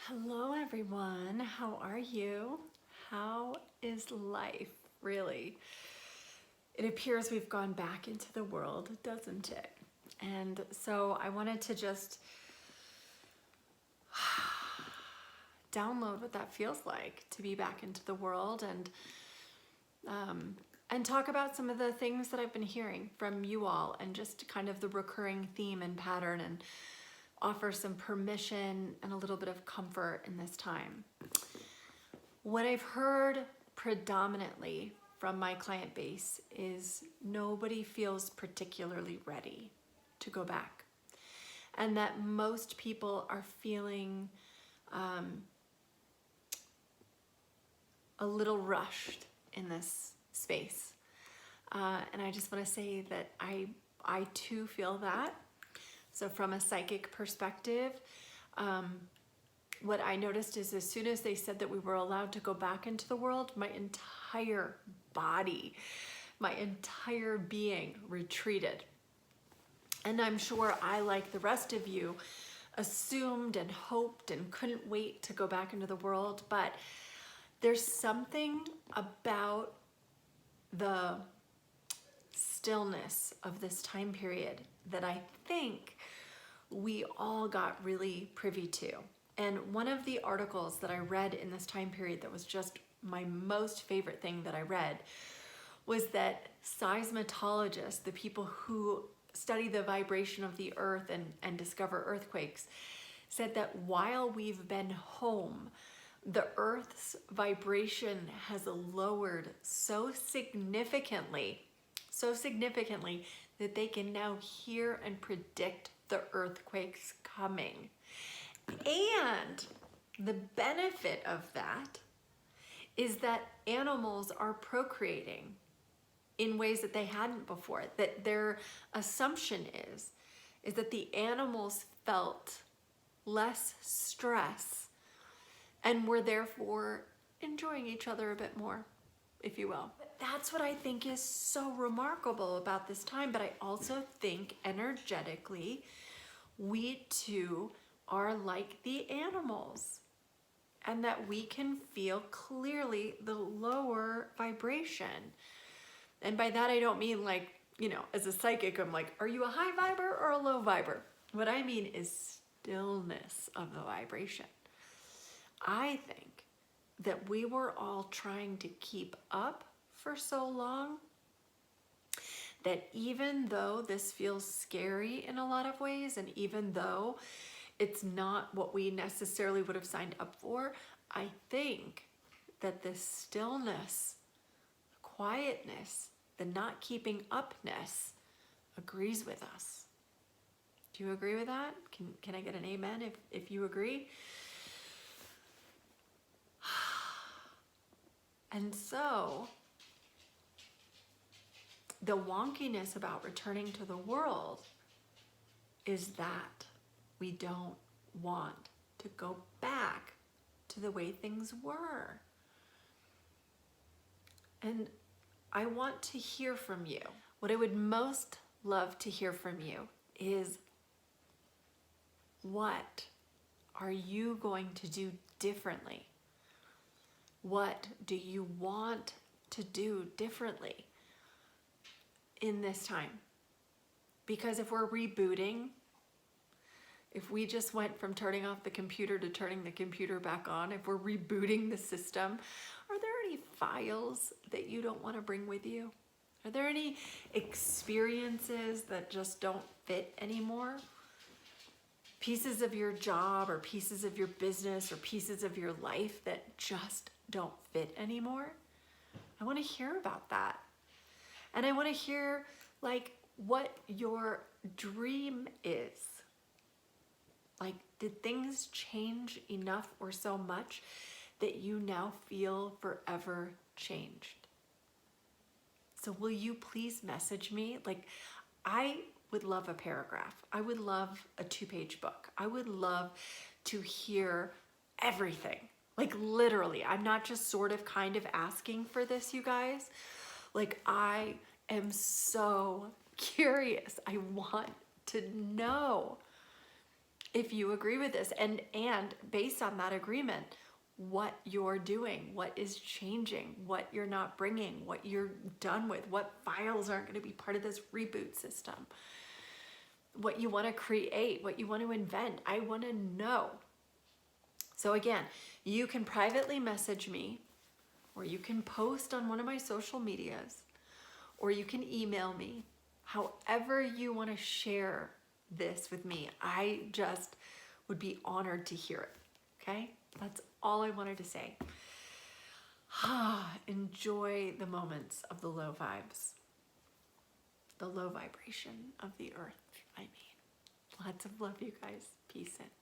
Hello, everyone. How are you? How is life, really? It appears we've gone back into the world, doesn't it? And so I wanted to just download what that feels like to be back into the world and talk about some of the things that I've been hearing from you all and just kind of the recurring theme and pattern and offer some permission and a little bit of comfort in this time. What I've heard predominantly from my client base is nobody feels particularly ready to go back, and that most people are feeling a little rushed in this space. And I just want to say that I too feel that. So from a psychic perspective, what I noticed is as soon as they said that we were allowed to go back into the world, my entire body, my entire being retreated. And I'm sure I, like the rest of you, assumed and hoped and couldn't wait to go back into the world. But there's something about the stillness of this time period that I think we all got really privy to. And one of the articles that I read in this time period that was just my most favorite thing that I read was that seismologists, the people who study the vibration of the earth and discover earthquakes, said that while we've been home, the earth's vibration has lowered so significantly that they can now hear and predict the earthquakes coming. And the benefit of that is that animals are procreating in ways that they hadn't before. That their assumption is that the animals felt less stress and were therefore enjoying each other a bit more, if you will. That's what I think is so remarkable about this time. But I also think energetically, we too are like the animals, and that we can feel clearly the lower vibration. And by that, I don't mean like, as a psychic, I'm like, are you a high viber or a low viber? What I mean is stillness of the vibration. I think that we were all trying to keep up for so long that even though this feels scary in a lot of ways, and even though it's not what we necessarily would have signed up for, I think that the stillness, quietness, the not keeping upness agrees with us. Do you agree with that? Can I get an amen if you agree? And so the wonkiness about returning to the world is that we don't want to go back to the way things were. And I want to hear from you. What I would most love to hear from you is, what are you going to do differently? What do you want to do differently in this time? Because if we're rebooting, if we just went from turning off the computer to turning the computer back on, if we're rebooting the system, are there any files that you don't want to bring with you? Are there any experiences that just don't fit anymore? Pieces of your job or pieces of your business or pieces of your life that just don't fit anymore? I want to hear about that. And I want to hear like what your dream is. Like, did things change enough or so much that you now feel forever changed? So will you please message me? Like, I would love a paragraph. I would love a 2-page book. I would love to hear everything. Like, literally, I'm not just sort of kind of asking for this, you guys. Like, I am so curious. I want to know. if you agree with this, and based on that agreement, what you're doing, what is changing, what you're not bringing, what you're done with, what files aren't going to be part of this reboot system, what you want to create, what you want to invent. I want to know. So again, you can privately message me, or you can post on one of my social medias, or you can email me. However you want to share this with me, I just would be honored to hear it. Okay? That's all I wanted to say. Enjoy the moments of the low vibes, the low vibration of the earth, I mean. Lots of love, you guys. Peace in.